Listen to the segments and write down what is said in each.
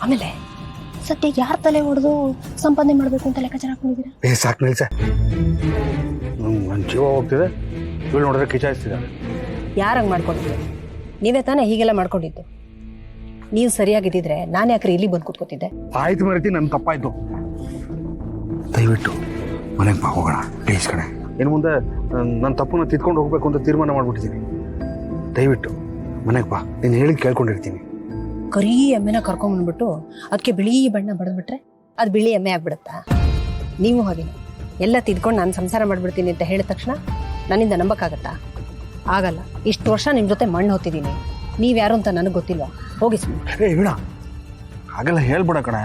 ಆಮೇಲೆ ಸದ್ಯ ಯಾರ ತಲೆ ಹೊಡೆದು ಸಂಪಾದನೆ ಮಾಡಬೇಕು ಅಂತ ಲೆಕ್ಕಾಚಾರ ಹಾಕೊಂಡಿದ್ದೀರಾ? ಸಾಕು ನಿಲ್ಸ, ನನ್ನ ಜೀವ ಹೋಗ್ತಿದೆ. ಇವಳು ನೋಡಿದ್ರೆ ಕಿಚಾಯಿಸ್ತಿದ್ದಾರೆ. ಯಾರಂಗೆ ಮಾಡ್ಕೊಂಡಿದ್ದು? ನೀವೇ ತಾನೇ ಹೀಗೆಲ್ಲ ಮಾಡ್ಕೊಂಡಿದ್ದು. ನೀವು ಸರಿಯಾಗಿದ್ದಿದ್ರೆ ನಾನು ಯಾಕ್ರೆ ಇಲ್ಲಿ ಬಂದು ಕೂತ್ಕೋತಿದ್ದೆ? ಆಯ್ತು ಮರೀತಿ, ನನ್ನ ತಪ್ಪಾಯ್ತು. ದಯವಿಟ್ಟು ಮನೆಗೆ ಬಾ, ಹೋಗೋಣ ಪ್ಲೀಸ್ ಕಣೆ. ಇನ್ನು ಮುಂದೆ ನನ್ನ ತಪ್ಪನ್ನ ತಿದ್ಕೊಂಡು ಹೋಗ್ಬೇಕು ಅಂತ ತೀರ್ಮಾನ ಮಾಡ್ಬಿಟ್ಟಿದ್ದೀನಿ. ದಯವಿಟ್ಟು ಮನೆಗೆ ಬಾ, ನೀನು ಹೇಳಿದ್ ಕೇಳ್ಕೊಂಡಿರ್ತೀನಿ. ಕರಿ ಎಮ್ಮೆನ ಕರ್ಕೊಂಬಂದ್ಬಿಟ್ಟು ಅದಕ್ಕೆ ಬಿಳಿ ಬಣ್ಣ ಬಡದ್ಬಿಟ್ರೆ ಅದು ಬಿಳಿ ಎಮ್ಮೆ ಆಗ್ಬಿಡುತ್ತಾ? ನೀವು ಹಾಗೆ ಎಲ್ಲ ತಿದ್ಕೊಂಡು ನಾನು ಸಂಸಾರ ಮಾಡ್ಬಿಡ್ತೀನಿ ಅಂತ ಹೇಳಿದ ತಕ್ಷಣ ನನ್ನಿಂದ ನಂಬಕ್ಕಾಗತ್ತಾ? ಆಗಲ್ಲ. ಇಷ್ಟು ವರ್ಷ ನಿಮ್ಮ ಜೊತೆ ಮಣ್ಣು ಹೊತ್ತಿದ್ದೀನಿ. ನೀವ್ಯಾರು ಅಂತ ನನಗೆ ಗೊತ್ತಿಲ್ವಾ? ಹೋಗಿ ಸುಮ್ಮನೆ. ಬೇಡ, ಹಾಗೆಲ್ಲ ಹೇಳ್ಬಿಡ ಕಣೆ.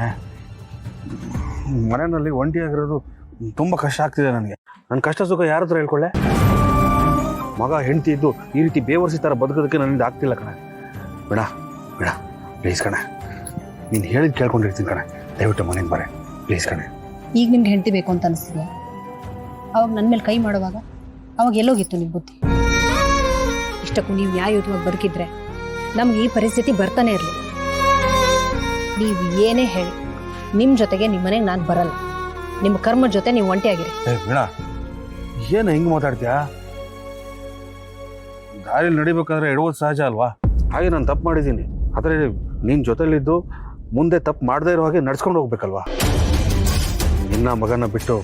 ಮನೆಯಲ್ಲಿ ಒಂಟಿಯಾಗಿರೋದು ತುಂಬ ಕಷ್ಟ ಆಗ್ತಿದೆ ನನಗೆ. ನನ್ನ ಕಷ್ಟ ಸುಖ ಯಾರ ಹತ್ರ ಹೇಳ್ಕೊಳ್ಳೆ? ಮಗ ಹೆಂಡತಿ ಇದ್ದು ಈ ರೀತಿ ಬೇವರ್ಸಿ ಥರ ಬದುಕೋದಕ್ಕೆ ನನ್ನಿಂದ ಆಗ್ತಿಲ್ಲ ಕಣೆ. ಬೇಡ ಬೇಡ ಪ್ಲೀಸ್ ಕಣೆ, ನೀನು ಹೇಳಿದ್ ಕೇಳ್ಕೊಂಡಿರ್ತೀನಿ ಕಣೆ. ದಯವಿಟ್ಟು ಮನೆಗೆ ಬರೇ ಪ್ಲೀಸ್ ಕಣೆ. ಈಗ ನಿಮ್ಗೆ ಹೆಂಡತಿ ಬೇಕು ಅಂತ ಅನಿಸ್ತಿದೆ. ಅವಾಗ ನನ್ನ ಮೇಲೆ ಕೈ ಮಾಡುವಾಗ ಅವಾಗ ಎಲ್ಲೋಗಿತ್ತು ನಿಮ್ಮ ಬುದ್ಧಿ? ಇಷ್ಟಕ್ಕೂ ನೀವು ನ್ಯಾಯಯುತವಾಗಿ ಬದುಕಿದ್ರೆ ನಮ್ಗೆ ಈ ಪರಿಸ್ಥಿತಿ ಬರ್ತಾನೆ ಇರಲಿ. ನೀವು ಏನೇ ಹೇಳಿ ನಿಮ್ಮ ಜೊತೆಗೆ ನಿಮ್ಮ ಮನೆಗೆ ನಾನು ಬರಲ್ಲ. ನಿಮ್ಮ ಕರ್ಮ ಜೊತೆ ನೀವು ಒಂಟಿಯಾಗಿರಿ. ಬೇಡ, ಏನು ಹಿಂಗೆ ಮಾತಾಡ್ತೀಯಾ? ದಾರಿಯಲ್ಲಿ ನಡಿಬೇಕಾದ್ರೆ ಎಡವೋದು ಸಹಜ ಅಲ್ವಾ? ಹಾಗೆ ನಾನು ತಪ್ಪು ಮಾಡಿದ್ದೀನಿ. ಆದರೆ ನಿನ್ನ ಜೊತೆಲಿದ್ದು ಮುಂದೆ ತಪ್ಪು ಮಾಡದೇ ಇರೋ ಹಾಗೆ ನಡ್ಸ್ಕೊಂಡು ಹೋಗ್ಬೇಕಲ್ವಾ? ನಿನ್ನ ಮಗನ ಬಿಟ್ಟು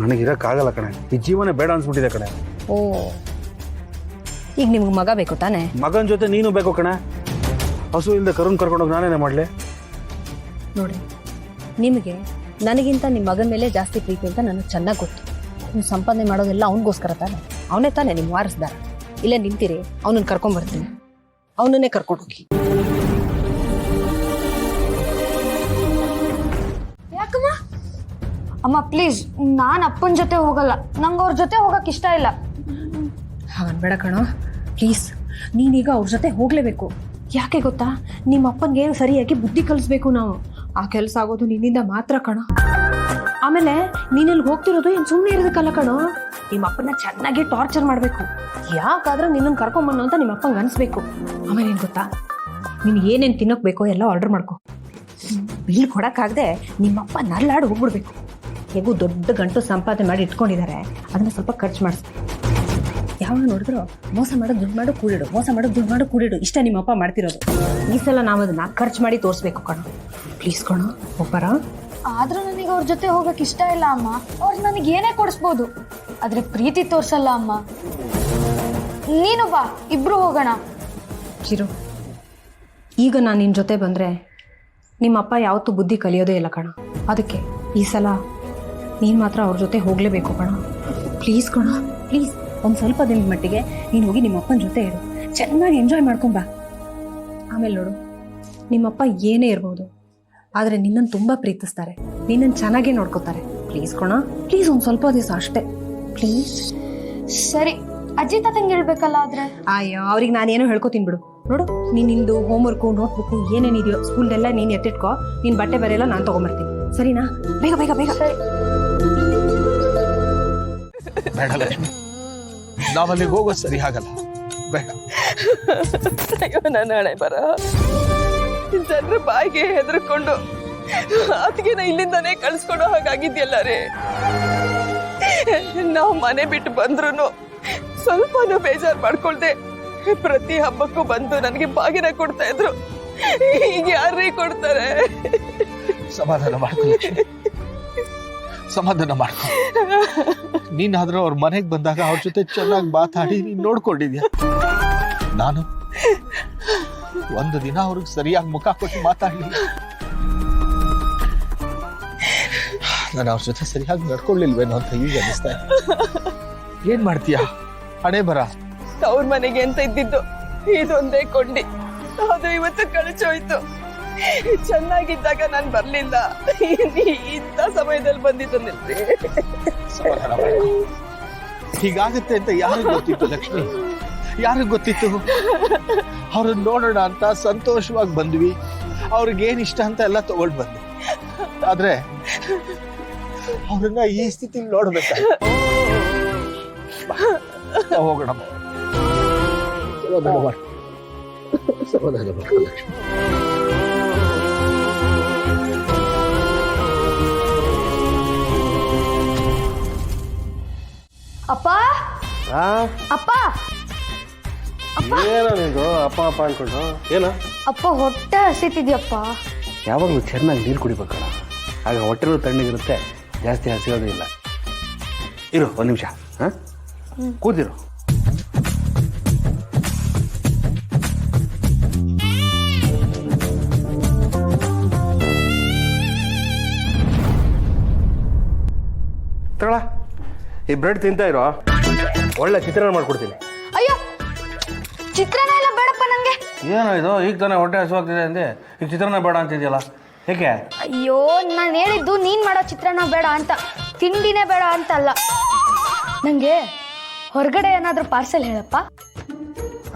ನನಗಿರೋಕ್ಕಾಗಲ್ಲ ಕಣೆ. ಈ ಜೀವನ ಬೇಡ ಅನ್ಸ್ಬಿಟ್ಟಿದೆ ಕಣೆ. ಓ, ಈಗ ನಿಮ್ಗೆ ಮಗ ಬೇಕು ತಾನೆ? ಮಗನ ಜೊತೆ ನೀನು ಬೇಕು ಕಣೆ. ಹಸು ಇಲ್ಲದೆ ಕರುಣ್ ಕರ್ಕೊಂಡೋಗಿ ನಾನೇನೇ ಮಾಡಲಿ? ನೋಡಿ, ನಿಮಗೆ ನನಗಿಂತ ನಿಮ್ಮ ಮಗನ ಮೇಲೆ ಜಾಸ್ತಿ ಪ್ರೀತಿ ಅಂತ ನನಗೆ ಚೆನ್ನಾಗಿ ಗೊತ್ತು. ನೀವು ಸಂಪಾದನೆ ಮಾಡೋದೆಲ್ಲ ಅವನಿಗೋಸ್ಕರ ತಾನೆ. ಅವನೇ ತಾನೆ ನಿಮ್ಮ ವಾರಸ್ದಾರ. ಇಲ್ಲೇ ನಿಂತಿರಿ, ಅವನನ್ನು ಕರ್ಕೊಂಡ್ಬರ್ತೀನಿ. ಅವನನ್ನೇ ಕರ್ಕೊಂಡು ಹೋಗಿ. ಯಾಕಮ್ಮ? ಅಮ್ಮ ಪ್ಲೀಸ್, ನಾನು ಅಪ್ಪನ ಜೊತೆ ಹೋಗಲ್ಲ. ನಂಗೆ ಅವ್ರ ಜೊತೆ ಹೋಗಕ್ಕೆ ಇಷ್ಟ ಇಲ್ಲ. ಹಾಗನ್ಬೇಡ ಕಣೋ, ಪ್ಲೀಸ್. ನೀನೀಗ ಅವ್ರ ಜೊತೆ ಹೋಗ್ಲೇಬೇಕು. ಯಾಕೆ ಗೊತ್ತಾ? ನಿಮ್ಮ ಅಪ್ಪನಿಗೆ ಸರಿಯಾಗಿ ಬುದ್ಧಿ ಕಲಿಸ್ಬೇಕು ನಾವು. ಆ ಕೆಲಸ ಆಗೋದು ನಿನ್ನಿಂದ ಮಾತ್ರ ಕಣೋ. ಆಮೇಲೆ ನೀನಲ್ಲಿ ಹೋಗ್ತಿರೋದು ಏನು ಸುಮ್ಮನೆ ಇರೋದಕ್ಕಲ್ಲ ಕಣೋ. ನಿಮ್ಮ ಅಪ್ಪನ ಚೆನ್ನಾಗಿ ಟಾರ್ಚರ್ ಮಾಡಬೇಕು. ಯಾಕಾದ್ರೂ ನಿನ್ನನ್ನು ಕರ್ಕೊಂಬನ್ನು ಅಂತ ನಿಮ್ಮ ಅಪ್ಪಂಗೆ ಅನಿಸ್ಬೇಕು. ಆಮೇಲೆ ಏನು ಗೊತ್ತಾ, ನೀನು ಏನೇನು ತಿನ್ನೋಕೆ ಬೇಕೋ ಎಲ್ಲ ಆರ್ಡರ್ ಮಾಡ್ಕೊ. ಬಿಲ್ ಕೊಡೋಕ್ಕಾಗದೆ ನಿಮ್ಮಪ್ಪ ನಲ್ಲಾಡಿ ಹೋಗ್ಬಿಡ್ಬೇಕು. ಹೇಗೂ ದೊಡ್ಡ ಗಂಟು ಸಂಪಾದನೆ ಮಾಡಿ ಇಟ್ಕೊಂಡಿದ್ದಾರೆ, ಅದನ್ನು ಸ್ವಲ್ಪ ಖರ್ಚು ಮಾಡಿಸ್ಬೇಕು. ಯಾವಾಗ ನೋಡಿದ್ರು ಮೋಸ ಮಾಡೋದು ದುಡ್ಡು ಮಾಡು ಕೂಡಿಡು, ಮೋಸ ಮಾಡೋದು ದುಡ್ಡು ಮಾಡು ಕೂಡಿಡು, ಇಷ್ಟ ನಿಮ್ಮಪ್ಪ ಮಾಡ್ತಿರೋದು. ಈ ಸಲ ನಾವು ಅದನ್ನ ಖರ್ಚು ಮಾಡಿ ತೋರಿಸ್ಬೇಕು ಕಣೋ. ಪ್ಲೀಸ್ ಕಣೋ, ಒಬ್ಬರ. ಆದ್ರೂ ನನಗೆ ಅವ್ರ ಜೊತೆ ಹೋಗಕ್ಕೆ ಇಷ್ಟ ಇಲ್ಲ ಅಮ್ಮ. ಅವ್ರು ನನಗೆ ಏನೇ ಕೊಡಿಸ್ಬೋದು, ಆದ್ರೆ ಪ್ರೀತಿ ತೋರ್ಸಲ್ಲ ಅಮ್ಮ. ನೀನು ಬಾ, ಇಬ್ರು ಹೋಗೋಣ. ಚಿರು, ಈಗ ನಾನು ನಿನ್ನ ಜೊತೆ ಬಂದರೆ ನಿಮ್ಮಪ್ಪ ಯಾವತ್ತೂ ಬುದ್ಧಿ ಕಲಿಯೋದೇ ಇಲ್ಲ ಕಣ. ಅದಕ್ಕೆ ಈ ಸಲ ನೀನು ಮಾತ್ರ ಅವ್ರ ಜೊತೆ ಹೋಗಲೇಬೇಕು ಕಣ. ಪ್ಲೀಸ್ ಕಣ, ಪ್ಲೀಸ್. ಒಂದು ಸ್ವಲ್ಪ ದಿನದ ಮಟ್ಟಿಗೆ ನೀನು ಹೋಗಿ ನಿಮ್ಮಪ್ಪನ ಜೊತೆ ಇರು, ಚೆನ್ನಾಗಿ ಎಂಜಾಯ್ ಮಾಡ್ಕೊಂಬ. ಆಮೇಲೆ ನೋಡು, ನಿಮ್ಮಪ್ಪ ಏನೇ ಇರ್ಬೋದು, ಆದರೆ ನಿನ್ನನ್ನು ತುಂಬ ಪ್ರೀತಿಸ್ತಾರೆ, ನಿನ್ನನ್ನು ಚೆನ್ನಾಗೇ ನೋಡ್ಕೋತಾರೆ. ಪ್ಲೀಸ್ ಕಣ, ಪ್ಲೀಸ್. ಒಂದು ಸ್ವಲ್ಪ ದಿವಸ ಅಷ್ಟೇ, ಪ್ಲೀಸ್. ಸರಿ, ಅಜ್ಜಿ ತಾತಂಗೆ ಹೇಳ್ಬೇಕಲ್ಲ. ಆದ್ರೆ ಅಯ್ಯೋ, ಅವ್ರಿಗೆ ನಾನೇನೋ ಹೇಳ್ಕೊತೀನಿ ಬಿಡು. ನೋಡು, ನೀನು ನಿಂದು ಹೋಮ್ವರ್ಕು, ನೋಟ್ಬುಕ್ಕು ಏನೇನಿದೆಯೋ ಸ್ಕೂಲ್ದೆಲ್ಲ ನೀನು ಎತ್ತಿಟ್ಕೋ. ನೀನು ಬಟ್ಟೆ ಬರೆಯಲ್ಲ ನಾನು ತೊಗೊಂಬರ್ತೀನಿ, ಸರಿನಾ? ಬೇಗ ಬೇಗ ಬೇಗ. ಸರಿ. ಬೇಡ ಲಕ್ಷ್ಮಿ, ನಾವಲ್ಲಿಗೆ ಹೋಗೋದು ಸರಿ ಆಗಲ್ಲ. ಬೇಡ. ಅಯ್ಯೋ, ನನ್ನ ಹಣೆ ಬರ. ಜನರ ಬಾಯಿಗೆ ಹೆದರ್ಕೊಂಡು ಅದಕ್ಕೆ ಇಲ್ಲಿಂದಾನೇ ಕಳ್ಸ್ಕೊಡೋ ಹಾಗಾಗಿದ್ಯಲ್ಲ ರೀ. ನಾವು ಮನೆ ಬಿಟ್ಟು ಬಂದ್ರು ಸ್ವಲ್ಪನೂ ಬೇಜಾರು ಮಾಡ್ಕೊಳ್ದೆ ಪ್ರತಿ ಹಬ್ಬಕ್ಕೂ ಬಂದು ನನಗೆ ಬಾಗಿನ ಕೊಡ್ತಾ ಇದ್ರು. ಈಗ ಯಾರೇ ಕೊಡ್ತಾರೆ? ಸಮಾಧಾನ ಮಾಡ್ಕೊ ಲಕ್ಷ್ಮಿ, ಸಮಾಧಾನ ಮಾಡ್ಕೊ. ನೀನಾದ್ರೂ ಅವ್ರ ಮನೆಗೆ ಬಂದಾಗ ಅವ್ರ ಜೊತೆ ಚೆನ್ನಾಗಿ ಮಾತಾಡಿ ನೀನ್ ನೋಡ್ಕೊಂಡಿದ್ಯಾ. ನಾನು ಒಂದು ದಿನ ಅವ್ರಿಗೆ ಸರಿಯಾಗಿ ಮುಖ ಕೊಟ್ಟು ಮಾತಾಡ್ಲಿಲ್ಲ. ನಾನು ಅವ್ರ ಜೊತೆ ಸರಿಯಾಗಿ ನಡ್ಕೊಳ್ಳಿಲ್ವೇನೋ ಅಂತ ಈಗ ಅನಿಸ್ತಾ ಇದೆ. ಏನ್ ಮಾಡ್ತೀಯಾ? ಹಣೆ ಬರ. ಅವ್ರ ಮನೆಗೆ ಅಂತ ಇದ್ದಿದ್ದು ಇದೊಂದೇ ಕೊಂಡಿ, ಅದು ಇವತ್ತು ಕಳಚೋಯ್ತು. ಚೆನ್ನಾಗಿದ್ದಾಗ ನಾನು ಬರ್ಲಿಲ್ಲ, ಇಂಥ ಸಮಯದಲ್ಲಿ ಬಂದಿದ್ದು ನಿಲ್ರಿ. ಸಮಾಧಾನ ಮಾಡ್ಕೊ. ಹೀಗಾಗುತ್ತೆ ಅಂತ ಯಾರಿಗ್ ಗೊತ್ತಿತ್ತು ಲಕ್ಷ್ಮಿ? ಯಾರಿಗ್ ಗೊತ್ತಿತ್ತು? ಅವ್ರನ್ನ ನೋಡೋಣ ಅಂತ ಸಂತೋಷವಾಗಿ ಬಂದ್ವಿ. ಅವ್ರಿಗೇನ್ ಇಷ್ಟ ಅಂತ ಎಲ್ಲ ತಗೊಂಡ್ ಬಂದ್ವಿ. ಆದ್ರೆ ಅವ್ರನ್ನ ಈ ಸ್ಥಿತಿ ನೋಡ್ಬೇಕಾಯ್ತು. ಹೋಗೋಣ. ಸಮಾಧಾನ ಮಾಡ್ಕೊ. ಸಮಾಧಾನ ಮಾಡ್ಕೊ ಲಕ್ಷ್ಮಿ. ಅಪ್ಪ ಅಪ್ಪ ಏನೋ ನಿಂದು ಅಪ್ಪ ಅಪ್ಪ ಅನ್ಕೊಂಡು ಏನೋ ಅಪ್ಪ ಹೊಟ್ಟೆ ಹಸಿತಿದ್ಯಪ್ಪ. ಯಾವಾಗಲೂ ಚೆನ್ನಾಗಿ ನೀರು ಕುಡಿಬೇಕಲ್ಲ, ಆಗ ಹೊಟ್ಟೆನೂ ತಣ್ಣಗಿರುತ್ತೆ, ಜಾಸ್ತಿ ಹಸಿಯೋದು ಇಲ್ಲ. ಇರು ಒಂದು ನಿಮಿಷ, ಹಾಂ ಕೂತಿರು. ತಗೊಳ, ಈ ಬ್ರೆಡ್ ತಿಂತಾ ಇರೋ, ಒಳ್ಳೆ ಚಿತ್ರಾನ್ನ ಮಾಡ್ಕೊಡ್ತೀನಿ. ಅಯ್ಯೋ ಚಿತ್ರಾನ್ನ ಎಲ್ಲ ಬೇಡಪ್ಪ ನಂಗೆ. ಏನೋ ಇದು, ಈಗ ತಾನೇ ಹೊಟ್ಟೆ ಹಸುವಾಗ್ತಿದೆ ಅಂದೆ, ಈಗ ಚಿತ್ರಾನ್ನ ಬೇಡ ಅಂತಿದ್ಯಲ್ಲ, ಏಕೆ? ಅಯ್ಯೋ ನಾನು ಹೇಳಿದ್ದು ನೀನ್ ಮಾಡೋ ಚಿತ್ರಾನ್ನ ಬೇಡ ಅಂತ, ತಿಂಡಿನೇ ಬೇಡ ಅಂತಲ್ಲ. ನಂಗೆ ಹೊರಗಡೆ ಏನಾದ್ರೂ ಪಾರ್ಸೆಲ್ ಹೇಳಪ್ಪ.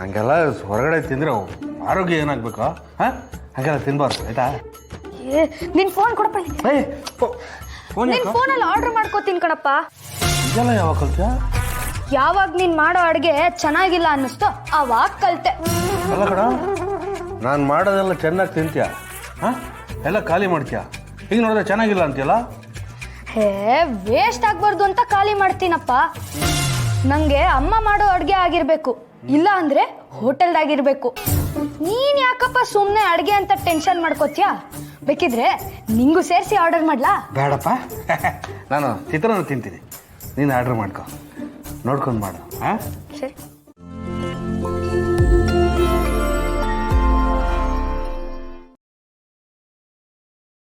ಹಂಗೆಲ್ಲ ಹೊರಗಡೆ ತಿಂದ್ರೆ ಆರೋಗ್ಯ ಏನಾಗಬೇಕು? ಹಾಂ, ಹಂಗೆಲ್ಲ ತಿನ್ಬಾರ್ದು ಆಯ್ತಾ? ನಿನ್ ಫೋನ್ ಕೊಡಪ್ಪ. ನಿನ್ ಫೋನಲ್ಲಿ ಆರ್ಡರ್ ಮಾಡ್ಕೋತೀನಿ ಕಣಪ್ಪ. ಇದೆಲ್ಲ ಯಾವಾಗ ಕಲ್ತ್ಯ? ಯಾವಾಗ ನೀನ್ ಮಾಡೋ ಅಡ್ಗೆ ಚೆನ್ನಾಗಿಲ್ಲ ಅನ್ನಿಸ್ತು ಅವಾಗ ಕಲ್ತೆ. ಅಲ್ಲ ಕಣ, ನಾನು ಮಾಡೋದೆಲ್ಲ ಚೆನ್ನಾಗಿ ತಿಂತೀಯ, ಹಾಂ ಎಲ್ಲ ಖಾಲಿ ಮಾಡ್ತೀಯ, ಈಗ ನೋಡಿದ್ರೆ ಚೆನ್ನಾಗಿಲ್ಲ ಅಂತೀಯಲ್ಲ? ಹೇ ವೇಸ್ಟ್ ಆಗ್ಬಾರ್ದು ಅಂತ ಖಾಲಿ ಮಾಡ್ತೀನಪ್ಪ. ನಂಗೆ ಅಮ್ಮ ಮಾಡೋ ಅಡ್ಗೆ ಆಗಿರ್ಬೇಕು, ಇಲ್ಲ ಅಂದ್ರೆ ಹೋಟೆಲ್ದಾಗಿರ್ಬೇಕು. ನೀನ್ ಯಾಕಪ್ಪ ಸುಮ್ಮನೆ ಅಡ್ಗೆ ಅಂತ ಟೆನ್ಷನ್ ಮಾಡ್ಕೋತೀಯಾ? ಬೇಕಿದ್ರೆ ನಿಂಗೂ ಸೇರಿಸಿ ಆರ್ಡರ್ ಮಾಡ್ಲಾ? ಬೇಡಪ್ಪ, ನಾನು ಚಿತ್ರಾನ್ನ ತಿಂತೀನಿ, ನೀನು ಆರ್ಡ್ರ್ ಮಾಡ್ಕೊ, ನೋಡ್ಕೊಂಡು ಮಾಡು. ಹಾಂ ಸರಿ.